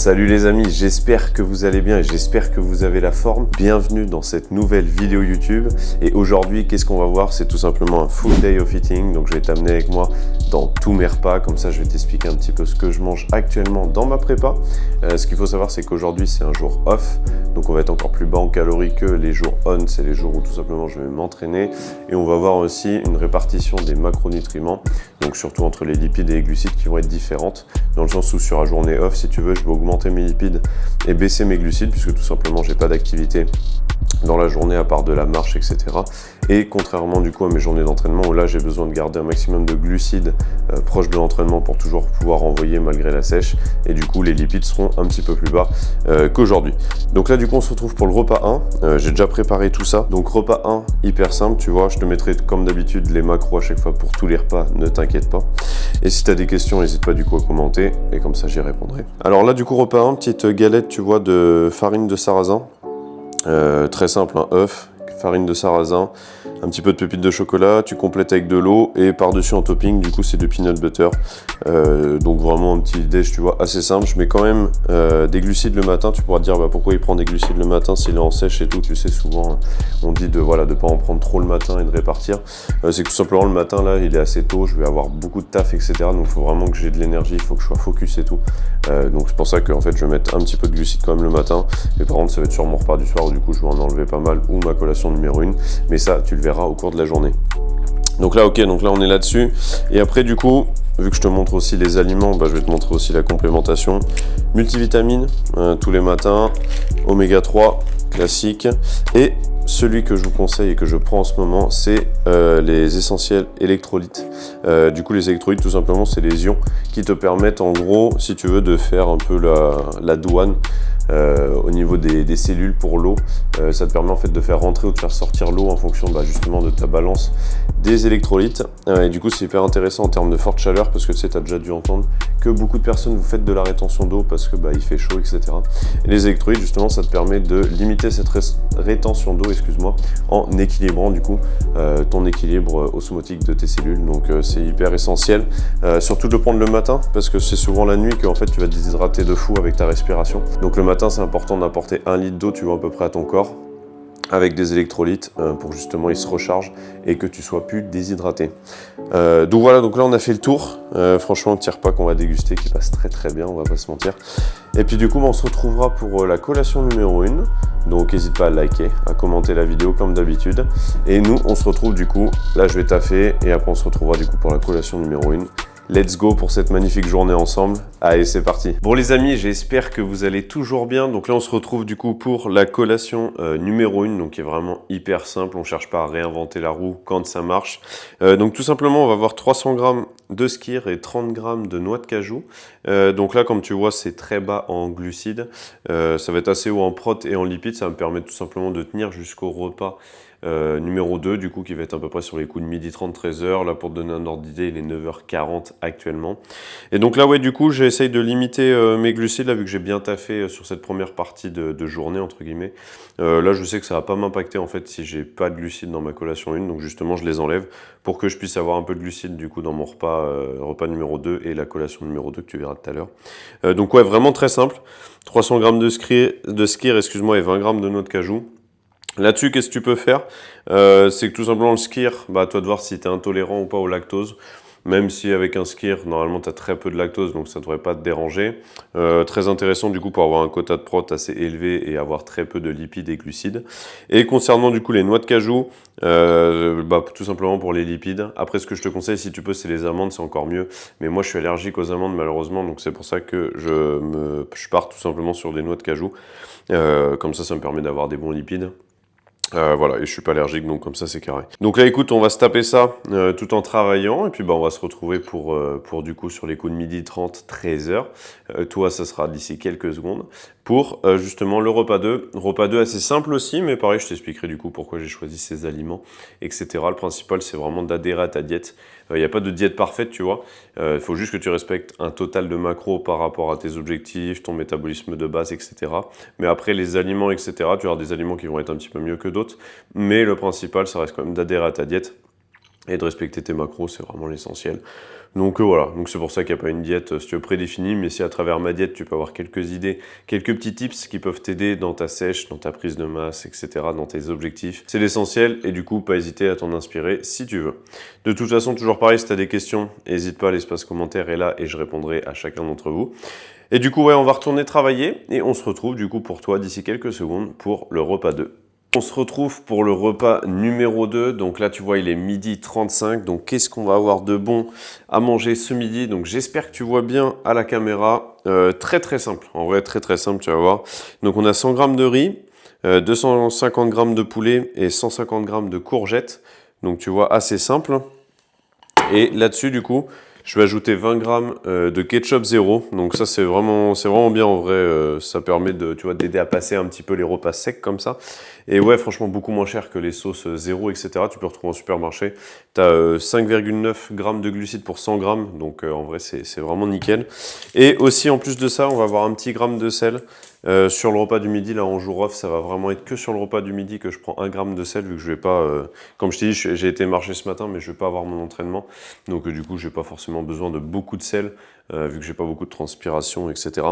Salut les amis, j'espère que vous allez bien et j'espère que vous avez la forme. Bienvenue dans cette nouvelle vidéo YouTube. Et aujourd'hui, qu'est-ce qu'on va voir? C'est tout simplement un full day of eating. Donc je vais t'amener avec moi dans tous mes repas. Comme ça, je vais t'expliquer un petit peu ce que je mange actuellement dans ma prépa. Ce qu'il faut savoir, c'est qu'aujourd'hui, c'est un jour off. Donc on va être encore plus bas en calories que les jours on. C'est les jours où tout simplement je vais m'entraîner. Et on va voir aussi une répartition des macronutriments. Donc surtout entre les lipides et les glucides qui vont être différentes. Dans le sens où sur la journée off, si tu veux, je vais augmenter mes lipides et baisser mes glucides puisque tout simplement j'ai pas d'activité dans la journée à part de la marche, etc. Et contrairement du coup à mes journées d'entraînement où là j'ai besoin de garder un maximum de glucides proche de l'entraînement pour toujours pouvoir envoyer malgré la sèche, et du coup les lipides seront un petit peu plus bas qu'aujourd'hui. Donc là du coup on se retrouve pour le repas 1. J'ai déjà préparé tout ça. Donc repas 1 hyper simple, tu vois, je te mettrai comme d'habitude les macros à chaque fois pour tous les repas, ne t'inquiète pas. Et si tu as des questions, n'hésite pas du coup à commenter et comme ça j'y répondrai. Alors là du coup repas 1, petite galette tu vois de farine de sarrasin. Très simple, un œuf, farine de sarrasin, un petit peu de pépites de chocolat, tu complètes avec de l'eau et par-dessus en topping, du coup c'est de peanut butter. Donc vraiment un petit déj, tu vois, assez simple. Je mets quand même des glucides le matin. Tu pourras te dire bah, pourquoi il prend des glucides le matin s'il est en sèche et tout. Tu sais, souvent on dit de pas en prendre trop le matin et de répartir. C'est que tout simplement le matin là il est assez tôt, je vais avoir beaucoup de taf, etc. Donc il faut vraiment que j'ai de l'énergie, il faut que je sois focus et tout. Donc c'est pour ça que en fait je vais mettre un petit peu de glucides quand même le matin. Et par contre ça va être sur mon repas du soir où du coup je vais en enlever pas mal, ou ma collation numéro 1. Mais ça tu le verras au cours de la journée. Donc là ok, donc là on est là-dessus. Et après du coup, vu que je te montre aussi les aliments, bah, je vais te montrer aussi la complémentation. Multivitamines tous les matins, oméga 3 classique, et celui que je vous conseille et que je prends en ce moment, c'est les essentiels électrolytes. Du coup les électrolytes tout simplement c'est les ions qui te permettent en gros, si tu veux, de faire un peu la douane au niveau des cellules pour l'eau. Ça te permet en fait de faire rentrer ou de faire sortir l'eau en fonction justement de ta balance des électrolytes. Et du coup c'est hyper intéressant en termes de forte chaleur parce que tu sais, tu as déjà dû entendre que beaucoup de personnes vous faites de la rétention d'eau parce que il fait chaud, etc. Et les électrolytes justement ça te permet de limiter cette rétention d'eau, excuse-moi, en équilibrant du coup ton équilibre osmotique de tes cellules. Donc c'est hyper essentiel, surtout de le prendre le matin parce que c'est souvent la nuit que en fait tu vas te déshydrater de fou avec ta respiration. Donc le matin c'est important d'apporter 1 litre d'eau, tu vois, à peu près à ton corps avec des électrolytes pour justement ils se rechargent et que tu sois plus déshydraté. Donc voilà, donc là on a fait le tour. Franchement, un petit repas qu'on va déguster qui passe très très bien, on va pas se mentir. Et puis du coup on se retrouvera pour la collation numéro 1. Donc n'hésite pas à liker, à commenter la vidéo comme d'habitude. Et nous on se retrouve du coup, là je vais taffer et après on se retrouvera du coup pour la collation numéro 1. Let's go pour cette magnifique journée ensemble. Allez, c'est parti. Bon les amis, j'espère que vous allez toujours bien. Donc là, on se retrouve du coup pour la collation numéro 1, donc qui est vraiment hyper simple. On cherche pas à réinventer la roue quand ça marche. Donc tout simplement, on va avoir 300 g de skyr et 30 g de noix de cajou. Donc là, comme tu vois, c'est très bas en glucides. Ça va être assez haut en prot et en lipides. Ça va me permettre tout simplement de tenir jusqu'au repas numéro 2, du coup, qui va être à peu près sur les coups de 12h30, 13h. Là, pour te donner un ordre d'idée, il est 9h40 actuellement. Et donc là, ouais, du coup, j'essaye de limiter mes glucides, là, vu que j'ai bien taffé sur cette première partie de journée, entre guillemets. Là, je sais que ça va pas m'impacter, en fait, si j'ai pas de glucides dans ma collation 1. Donc, justement, je les enlève pour que je puisse avoir un peu de glucides, du coup, dans mon repas numéro 2 et la collation numéro 2 que tu verras tout à l'heure. Donc, ouais, vraiment très simple. 300 g de skyr, excuse-moi, et 20 g de noix de cajou. Là-dessus, qu'est-ce que tu peux faire? C'est que tout simplement le skyr, à toi de voir si tu es intolérant ou pas au lactose. Même si avec un skyr, normalement tu as très peu de lactose, donc ça ne devrait pas te déranger. Très intéressant du coup pour avoir un quota de prot assez élevé et avoir très peu de lipides et glucides. Et concernant du coup les noix de cajou, tout simplement pour les lipides. Après ce que je te conseille si tu peux c'est les amandes, c'est encore mieux. Mais moi je suis allergique aux amandes malheureusement, donc c'est pour ça que je pars tout simplement sur des noix de cajou. Comme ça me permet d'avoir des bons lipides. Voilà, et je suis pas allergique, donc comme ça c'est carré. Donc là écoute, on va se taper ça tout en travaillant, et puis on va se retrouver pour du coup sur les coups de 12h30, 13h. Toi ça sera d'ici quelques secondes, pour justement le repas 2. Repas 2 assez simple aussi, mais pareil je t'expliquerai du coup pourquoi j'ai choisi ces aliments, etc. Le principal c'est vraiment d'adhérer à ta diète. Il n'y a pas de diète parfaite, tu vois. Il faut juste que tu respectes un total de macros par rapport à tes objectifs, ton métabolisme de base, etc. Mais après, les aliments, etc., tu vas avoir des aliments qui vont être un petit peu mieux que d'autres. Mais le principal, ça reste quand même d'adhérer à ta diète. et de respecter tes macros, c'est vraiment l'essentiel. Donc voilà, donc c'est pour ça qu'il n'y a pas une diète, si tu veux, prédéfinie, mais si à travers ma diète, tu peux avoir quelques idées, quelques petits tips qui peuvent t'aider dans ta sèche, dans ta prise de masse, etc., dans tes objectifs. C'est l'essentiel, et du coup, pas hésiter à t'en inspirer si tu veux. De toute façon, toujours pareil, si tu as des questions, n'hésite pas, l'espace commentaire est là, et je répondrai à chacun d'entre vous. Et du coup, ouais, on va retourner travailler, et on se retrouve du coup pour toi d'ici quelques secondes pour le repas 2. On se retrouve pour le repas numéro 2, donc là tu vois il est 12h35, donc qu'est-ce qu'on va avoir de bon à manger ce midi? Donc j'espère que tu vois bien à la caméra, très simple, en vrai très simple tu vas voir. Donc on a 100 g de riz, 250 g de poulet et 150 g de courgettes, donc tu vois assez simple. Et là-dessus du coup, je vais ajouter 20 g de ketchup zéro, donc ça c'est vraiment bien en vrai, ça permet de, tu vois, d'aider à passer un petit peu les repas secs comme ça. Et ouais, franchement beaucoup moins cher que les sauces zéro, etc. Tu peux retrouver en supermarché. Tu as 5,9 g de glucides pour 100 g, donc en vrai c'est vraiment nickel. Et aussi en plus de ça, on va avoir un petit gramme de sel. Sur le repas du midi, là en jour off, ça va vraiment être que sur le repas du midi que je prends 1 g de sel, vu que je vais pas, comme je t'ai dit, j'ai été marcher ce matin, mais je vais pas avoir mon entraînement, donc du coup, j'ai pas forcément besoin de beaucoup de sel, vu que j'ai pas beaucoup de transpiration, etc.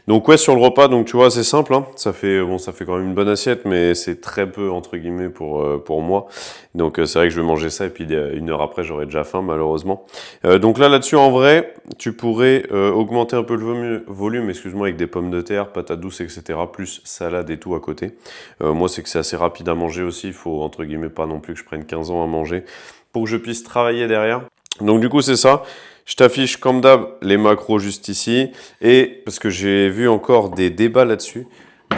Donc ouais, sur le repas, donc tu vois, c'est simple, hein, ça fait quand même une bonne assiette, mais c'est très peu entre guillemets pour moi. Donc c'est vrai que je vais manger ça et puis une heure après, j'aurai déjà faim malheureusement. Donc là-dessus, en vrai, tu pourrais augmenter un peu le volume, excuse-moi, avec des pommes de terre, patates douces, etc., plus salade et tout à côté. Moi, c'est que c'est assez rapide à manger aussi. Il faut, entre guillemets, pas non plus que je prenne 15 ans à manger pour que je puisse travailler derrière. Donc du coup, c'est ça. Je t'affiche comme d'hab les macros juste ici. Et parce que j'ai vu encore des débats là-dessus,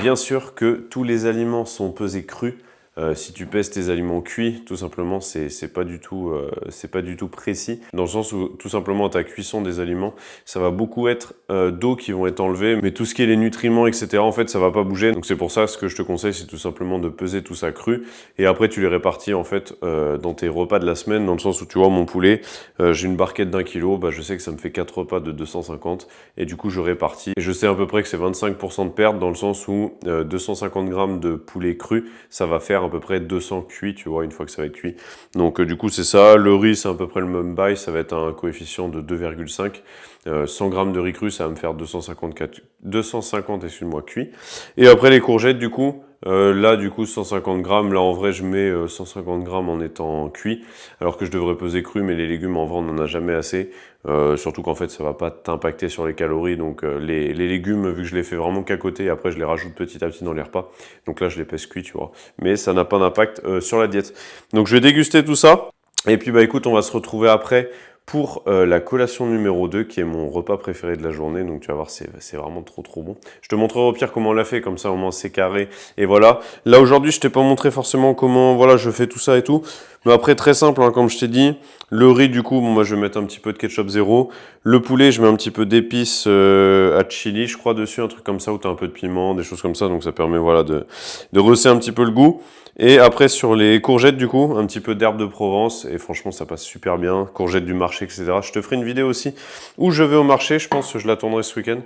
bien sûr que tous les aliments sont pesés crus. Si tu pèses tes aliments cuits, tout simplement, c'est pas du tout précis. Dans le sens où, tout simplement, à ta cuisson des aliments, ça va beaucoup être d'eau qui vont être enlevées, mais tout ce qui est les nutriments, etc., en fait, ça va pas bouger. Donc c'est pour ça, ce que je te conseille, c'est tout simplement de peser tout ça cru. Et après, tu les répartis, en fait, dans tes repas de la semaine, dans le sens où, tu vois, mon poulet, j'ai une barquette d'1 kilo, bah, je sais que ça me fait 4 repas de 250, et du coup, je répartis. Et je sais à peu près que c'est 25% de perte, dans le sens où 250 g de poulet cru, ça va faire à peu près 200 cuits, tu vois, une fois que ça va être cuit. Donc du coup, c'est ça. Le riz, c'est à peu près le même bail, ça va être un coefficient de 2,5. 100 g de riz cru, ça va me faire 250, excuse-moi, cuits. Et après, les courgettes, du coup, là, du coup, 150 g. Là, en vrai, je mets 150 g en étant cuit, alors que je devrais peser cru, mais les légumes, en vrai, on n'en a jamais assez. Surtout qu'en fait, ça va pas t'impacter sur les calories. Donc, les légumes, vu que je les fais vraiment qu'à côté, après, je les rajoute petit à petit dans les repas. Donc là, je les pèse cuits, tu vois. Mais ça n'a pas d'impact sur la diète. Donc, je vais déguster tout ça. Et puis, bah, écoute, on va se retrouver après pour la collation numéro 2, qui est mon repas préféré de la journée. Donc tu vas voir, c'est vraiment trop bon. Je te montrerai au pire comment on l'a fait, comme ça au moins c'est carré. Et voilà. Là aujourd'hui, je t'ai pas montré forcément comment voilà, je fais tout ça et tout. Mais après, très simple, hein, comme je t'ai dit. Le riz, du coup, bon, moi je vais mettre un petit peu de ketchup zéro. Le poulet, je mets un petit peu d'épices à chili, je crois, dessus, un truc comme ça, où tu as un peu de piment, des choses comme ça. Donc ça permet voilà, de rehausser un petit peu le goût. Et après, sur les courgettes, du coup, un petit peu d'herbe de Provence. Et franchement, ça passe super bien. Courgettes du marché, etc. Je te ferai une vidéo aussi où je vais au marché. Je pense que je la tournerai ce week-end.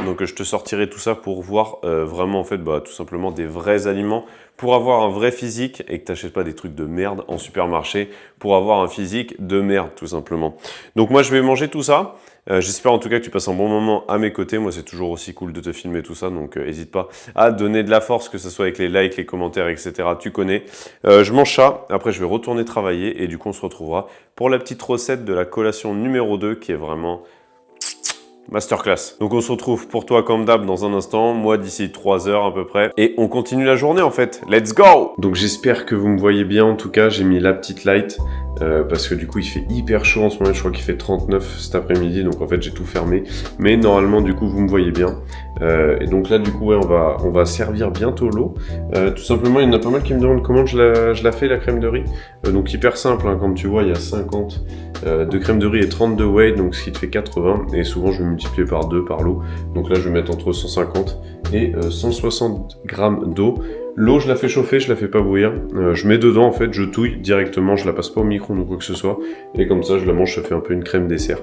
Donc, je te sortirai tout ça pour voir vraiment, en fait, bah, tout simplement des vrais aliments. Pour avoir un vrai physique et que tu n'achètes pas des trucs de merde en supermarché. Pour avoir un physique de merde, tout simplement. Donc, moi, je vais manger tout ça. J'espère en tout cas que tu passes un bon moment à mes côtés. Moi, c'est toujours aussi cool de te filmer tout ça, donc n'hésite pas à donner de la force, que ce soit avec les likes, les commentaires, etc. Tu connais. Je mange ça, après je vais retourner travailler et du coup on se retrouvera pour la petite recette de la collation numéro 2 qui est vraiment masterclass. Donc on se retrouve pour toi comme d'hab dans un instant, moi d'ici 3 heures à peu près, et on continue la journée en fait. Let's go! Donc j'espère que vous me voyez bien, en tout cas j'ai mis la petite light, parce que du coup il fait hyper chaud en ce moment, je crois qu'il fait 39 cet après-midi, donc en fait j'ai tout fermé, mais normalement du coup vous me voyez bien. Et donc là du coup ouais, on va servir bientôt l'eau. Tout simplement il y en a pas mal qui me demandent comment je la fais la crème de riz. Donc hyper simple, hein, comme tu vois il y a 50 de crème de riz et 32 whey, donc ce qui te fait 80, et souvent je vais multiplier par 2 par l'eau. Donc là je vais mettre entre 150 et 160 grammes d'eau. L'eau, je la fais chauffer, je la fais pas bouillir. Je mets dedans, en fait, je touille directement, je la passe pas au micro-ondes ou quoi que ce soit. Et comme ça, je la mange, ça fait un peu une crème dessert.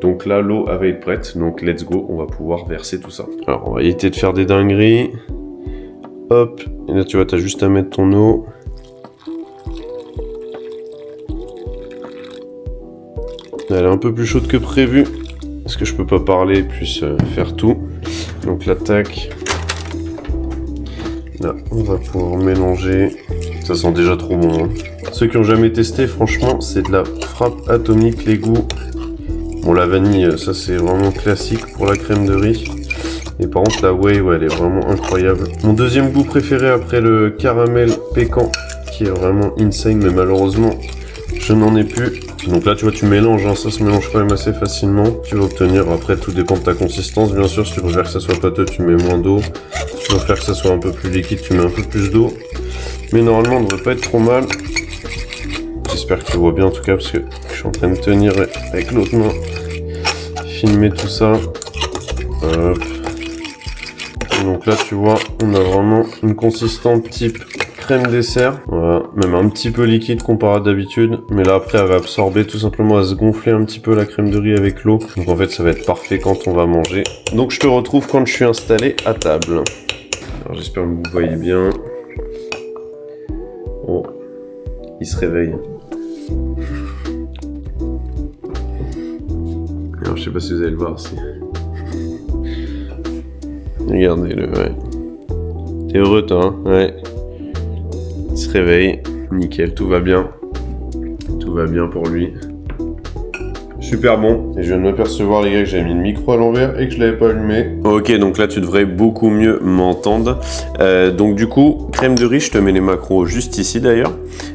Donc là, l'eau va être prête. Donc let's go, on va pouvoir verser tout ça. Alors, on va éviter de faire des dingueries. Hop, et là, tu vois, t'as juste à mettre ton eau. Elle est un peu plus chaude que prévu. Parce que je peux pas parler plus faire tout. Donc l'attaque. Là, on va pouvoir mélanger. Ça sent déjà trop bon. Hein. Ceux qui ont jamais testé, franchement, c'est de la frappe atomique, les goûts. Bon, la vanille, ça c'est vraiment classique pour la crème de riz. Et par contre, la whey, ouais, elle est vraiment incroyable. Mon deuxième goût préféré après le caramel pécan, qui est vraiment insane, mais malheureusement, je n'en ai plus. Donc là, tu vois, tu mélanges, hein, ça se mélange quand même assez facilement. Tu vas obtenir, après, tout dépend de ta consistance. Bien sûr, si tu préfères que ça soit pâteux, tu mets moins d'eau. Si tu préfères que ça soit un peu plus liquide, tu mets un peu plus d'eau. Mais normalement, on ne devrait pas être trop mal. J'espère que tu vois bien, en tout cas, parce que je suis en train de tenir avec l'autre main. Filmer tout ça. Hop. Donc là, tu vois, on a vraiment une consistance type crème dessert. Voilà, même un petit peu liquide comparé à d'habitude. Mais là, après, elle va absorber tout simplement, à se gonfler un petit peu la crème de riz avec l'eau. Donc en fait, ça va être parfait quand on va manger. Donc je te retrouve quand je suis installé à table. Alors j'espère que vous voyez bien. Oh, il se réveille. Alors je sais pas si vous allez le voir. Regardez-le, ouais. T'es heureux toi, hein? Ouais. Il se réveille, nickel, tout va bien. Tout va bien pour lui. Super bon. Et je viens de m'apercevoir les gars que j'avais mis le micro à l'envers et que je l'avais pas allumé. Ok, donc là tu devrais beaucoup mieux m'entendre. Donc du coup, crème de riz, je te mets les macros juste ici d'ailleurs.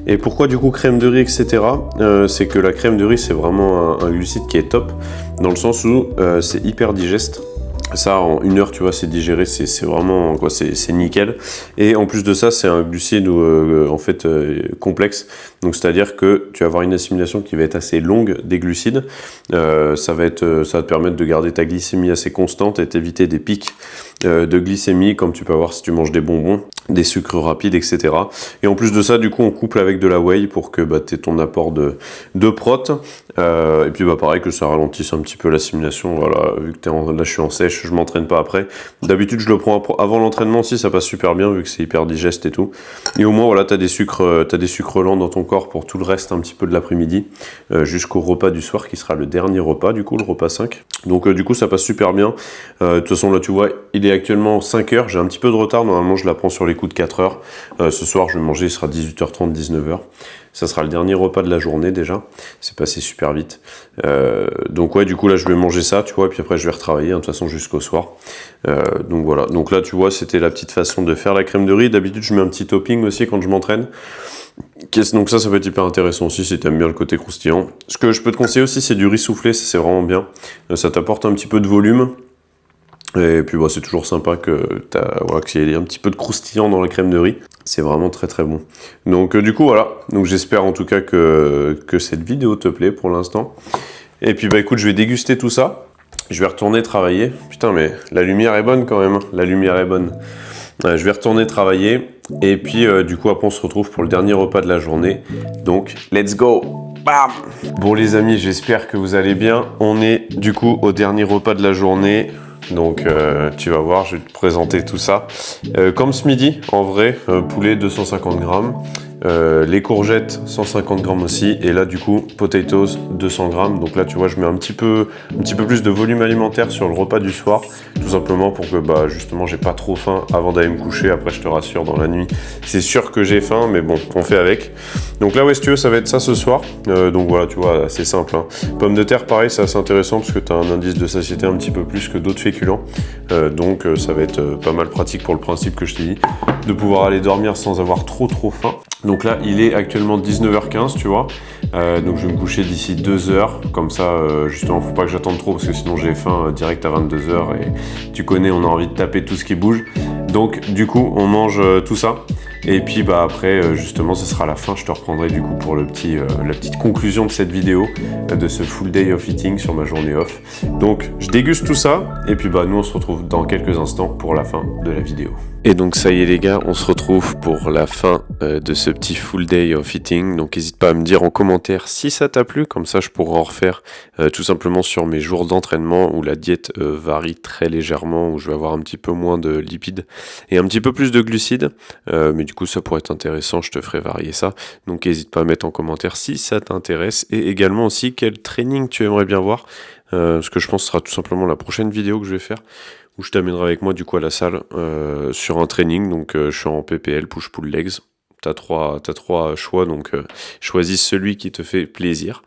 Et pourquoi du coup crème de riz, etc. C'est que la crème de riz c'est vraiment un glucide qui est top. Dans le sens où c'est hyper digeste. Ça, en 1 heure, tu vois, c'est digéré, c'est vraiment, quoi, c'est nickel. Et en plus de ça, c'est un glucide en fait complexe. Donc, c'est-à-dire que tu vas avoir une assimilation qui va être assez longue des glucides. Ça va te permettre de garder ta glycémie assez constante et t'éviter des pics de glycémie, comme tu peux avoir si tu manges des bonbons, des sucres rapides, etc. Et en plus de ça, du coup, on couple avec de la whey pour que tu aies ton apport de prot. Et puis, pareil, que ça ralentisse un petit peu l'assimilation. Voilà, vu que là, je suis en sèche, je m'entraîne pas après. D'habitude, je le prends avant l'entraînement aussi, ça passe super bien, vu que c'est hyper digeste et tout. Et au moins, voilà, t'as des sucres lents dans ton corps pour tout le reste, un petit peu de l'après-midi, jusqu'au repas du soir, qui sera le dernier repas, du coup, le repas 5. Donc, du coup, ça passe super bien. De toute façon, là, tu vois, il est actuellement 5 heures. J'ai un petit peu de retard. Normalement, je la prends sur les coups de 4 heures. Ce soir, je vais manger, il sera 18h30, 19h. Ça sera le dernier repas de la journée déjà. C'est passé super vite. Donc ouais, du coup là je vais manger ça, tu vois, et puis après je vais retravailler, hein, de toute façon jusqu'au soir. Donc voilà. Donc là tu vois, c'était la petite façon de faire la crème de riz. D'habitude je mets un petit topping aussi quand je m'entraîne. Donc ça peut être hyper intéressant aussi si tu aimes bien le côté croustillant. Ce que je peux te conseiller aussi, c'est du riz soufflé, ça c'est vraiment bien. Ça t'apporte un petit peu de volume. Et puis c'est toujours sympa qu'il y ait un petit peu de croustillant dans la crème de riz. C'est vraiment très très bon. Donc du coup voilà, donc j'espère en tout cas que cette vidéo te plaît pour l'instant. Et puis écoute, je vais déguster tout ça. Je vais retourner travailler. Putain mais la lumière est bonne quand même, hein. La lumière est bonne. Je vais retourner travailler. Et puis du coup après on se retrouve pour le dernier repas de la journée. Donc let's go. Bam. Bon les amis, j'espère que vous allez bien. On est du coup au dernier repas de la journée. Donc tu vas voir, je vais te présenter tout ça. Comme ce midi, en vrai, poulet 250 grammes, les courgettes 150 grammes aussi, et là du coup, potatoes 200 grammes. Donc là tu vois, je mets un petit peu plus de volume alimentaire sur le repas du soir, tout simplement pour que justement j'ai pas trop faim avant d'aller me coucher. Après je te rassure, dans la nuit, c'est sûr que j'ai faim, mais bon, on fait avec. Donc là ouais, si tu veux, ça va être ça ce soir. Donc voilà, tu vois, c'est simple, hein. Pommes de terre, pareil, c'est assez intéressant parce que tu as un indice de satiété un petit peu plus que d'autres féculents. Donc ça va être pas mal pratique pour le principe que je t'ai dit, de pouvoir aller dormir sans avoir trop faim. Donc là, il est actuellement 19h15, tu vois. Donc je vais me coucher d'ici 2 heures. Comme ça, justement, faut pas que j'attende trop parce que sinon j'ai faim direct à 22h. Et tu connais, on a envie de taper tout ce qui bouge. Donc du coup, on mange tout ça. Et puis après, justement, ce sera la fin. Je te reprendrai du coup pour la petite conclusion de cette vidéo, de ce full day of eating sur ma journée off. Donc je déguste tout ça. Et puis nous, on se retrouve dans quelques instants pour la fin de la vidéo. Et donc ça y est les gars, on se retrouve pour la fin de ce petit full day of eating. Donc n'hésite pas à me dire en commentaire si ça t'a plu, comme ça je pourrai en refaire tout simplement sur mes jours d'entraînement où la diète varie très légèrement, où je vais avoir un petit peu moins de lipides et un petit peu plus de glucides. Mais du coup ça pourrait être intéressant, je te ferai varier ça. Donc n'hésite pas à mettre en commentaire si ça t'intéresse, et également aussi quel training tu aimerais bien voir, ce que je pense sera tout simplement la prochaine vidéo que je vais faire, où je t'amènerai avec moi du coup à la salle sur un training. Donc je suis en PPL, push-pull legs. T'as trois choix, donc choisis celui qui te fait plaisir.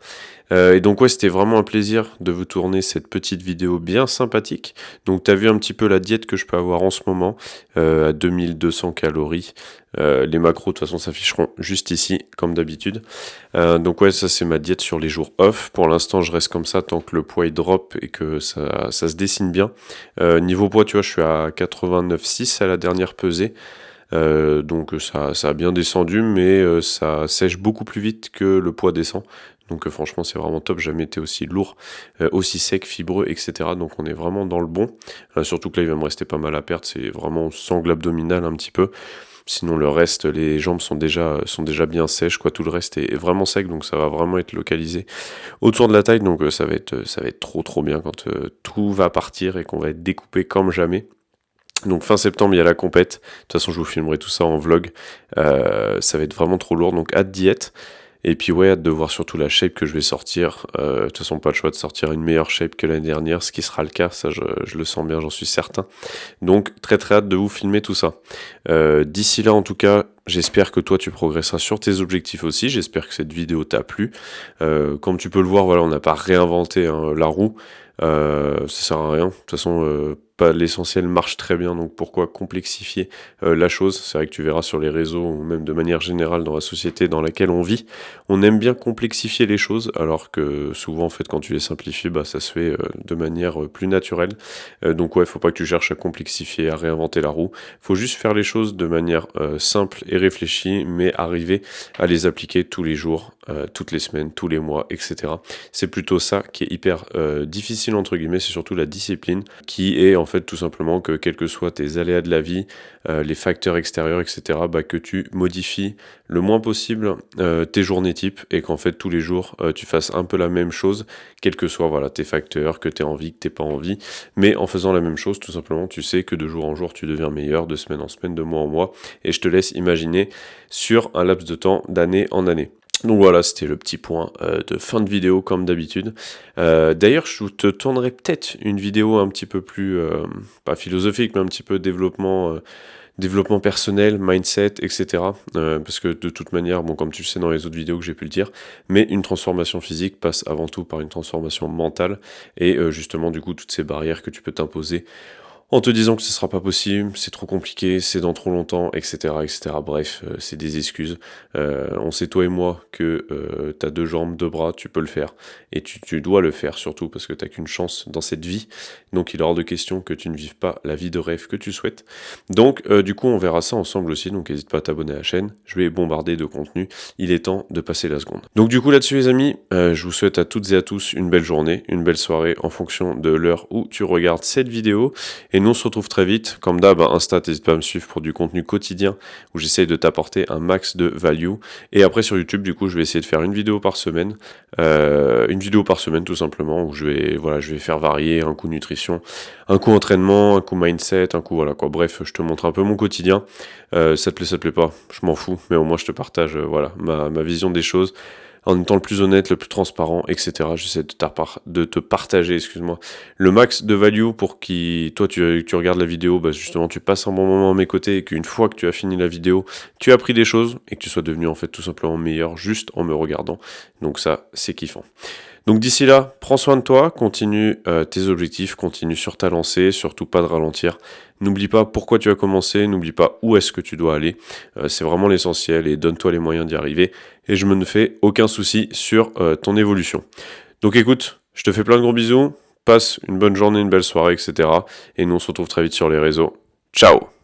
Et donc ouais, c'était vraiment un plaisir de vous tourner cette petite vidéo bien sympathique. Donc t'as vu un petit peu la diète que je peux avoir en ce moment, à 2200 calories. Les macros de toute façon s'afficheront juste ici, comme d'habitude. Donc ouais, ça c'est ma diète sur les jours off. Pour l'instant, je reste comme ça tant que le poids il drop et que ça se dessine bien. Niveau poids, tu vois, je suis à 89,6 à la dernière pesée. Donc ça a bien descendu, mais ça sèche beaucoup plus vite que le poids descend. Donc franchement c'est vraiment top, j'ai jamais été aussi lourd, aussi sec, fibreux, etc. Donc on est vraiment dans le bon. Surtout que là il va me rester pas mal à perdre, c'est vraiment sangle abdominale un petit peu. Sinon le reste, les jambes sont déjà bien sèches, quoi. Tout le reste est vraiment sec, donc ça va vraiment être localisé autour de la taille. Donc ça va être trop bien quand tout va partir et qu'on va être découpé comme jamais. Donc fin septembre, il y a la compète. De toute façon, je vous filmerai tout ça en vlog. Ça va être vraiment trop lourd, donc hâte d'y être. Et puis ouais, hâte de voir surtout la shape que je vais sortir. De toute façon, pas le choix de sortir une meilleure shape que l'année dernière, ce qui sera le cas, ça je le sens bien, j'en suis certain. Donc très hâte de vous filmer tout ça. D'ici là, en tout cas, j'espère que toi tu progresseras sur tes objectifs aussi. J'espère que cette vidéo t'a plu. Comme tu peux le voir, voilà, on n'a pas réinventé la roue. Ça sert à rien. De toute façon, pas l'essentiel marche très bien, donc pourquoi complexifier la chose? C'est vrai que tu verras sur les réseaux, ou même de manière générale dans la société dans laquelle on vit, on aime bien complexifier les choses, alors que souvent en fait quand tu les simplifies, bah ça se fait de manière plus naturelle. Donc ouais, faut pas que tu cherches à complexifier, à réinventer la roue. Faut juste faire les choses de manière simple et réfléchie, mais arriver à les appliquer tous les jours, toutes les semaines, tous les mois, etc. C'est plutôt ça qui est hyper difficile entre guillemets, c'est surtout la discipline qui est en fait tout simplement que quels que soient tes aléas de la vie, les facteurs extérieurs, etc., bah, que tu modifies le moins possible tes journées type, et qu'en fait tous les jours tu fasses un peu la même chose, quels que soient voilà, tes facteurs, que tu aies envie, que tu n'aies pas envie, mais en faisant la même chose tout simplement, tu sais que de jour en jour tu deviens meilleur, de semaine en semaine, de mois en mois, et je te laisse imaginer sur un laps de temps, d'année en année. Donc voilà, c'était le petit point de fin de vidéo comme d'habitude. D'ailleurs, je te tournerai peut-être une vidéo un petit peu plus, pas philosophique, mais un petit peu développement personnel, mindset, etc. Parce que de toute manière, bon, comme tu le sais dans les autres vidéos que j'ai pu le dire, mais une transformation physique passe avant tout par une transformation mentale, et justement du coup toutes ces barrières que tu peux t'imposer en te disant que ce sera pas possible, c'est trop compliqué, c'est dans trop longtemps, etc. etc. Bref, c'est des excuses. On sait toi et moi que t'as 2 jambes, 2 bras, tu peux le faire. Et tu dois le faire surtout parce que t'as qu'une chance dans cette vie. Donc il est hors de question que tu ne vives pas la vie de rêve que tu souhaites. Donc du coup on verra ça ensemble aussi, donc n'hésite pas à t'abonner à la chaîne. Je vais bombarder de contenu, il est temps de passer la seconde. Donc du coup là-dessus les amis, je vous souhaite à toutes et à tous une belle journée, une belle soirée en fonction de l'heure où tu regardes cette vidéo. Et nous on se retrouve très vite, comme d'hab, Insta, n'hésite pas à me suivre pour du contenu quotidien où j'essaye de t'apporter un max de value. Et après sur YouTube, du coup, je vais essayer de faire une vidéo par semaine, tout simplement, où je vais faire varier un coup nutrition, un coup entraînement, un coup mindset, un coup voilà quoi. Bref, je te montre un peu mon quotidien. Ça te plaît pas, je m'en fous, mais au moins je te partage ma vision des choses, en étant le plus honnête, le plus transparent, etc. J'essaie de te partager, excuse-moi, le max de value pour que toi tu regardes la vidéo, bah justement tu passes un bon moment à mes côtés, et qu'une fois que tu as fini la vidéo, tu as appris des choses et que tu sois devenu en fait tout simplement meilleur juste en me regardant. Donc ça, c'est kiffant. Donc d'ici là, prends soin de toi, continue tes objectifs, continue sur ta lancée, surtout pas de ralentir. N'oublie pas pourquoi tu as commencé, n'oublie pas où est-ce que tu dois aller. C'est vraiment l'essentiel, et donne-toi les moyens d'y arriver. Et je me ne fais aucun souci sur ton évolution. Donc écoute, je te fais plein de gros bisous, passe une bonne journée, une belle soirée, etc. Et nous on se retrouve très vite sur les réseaux. Ciao!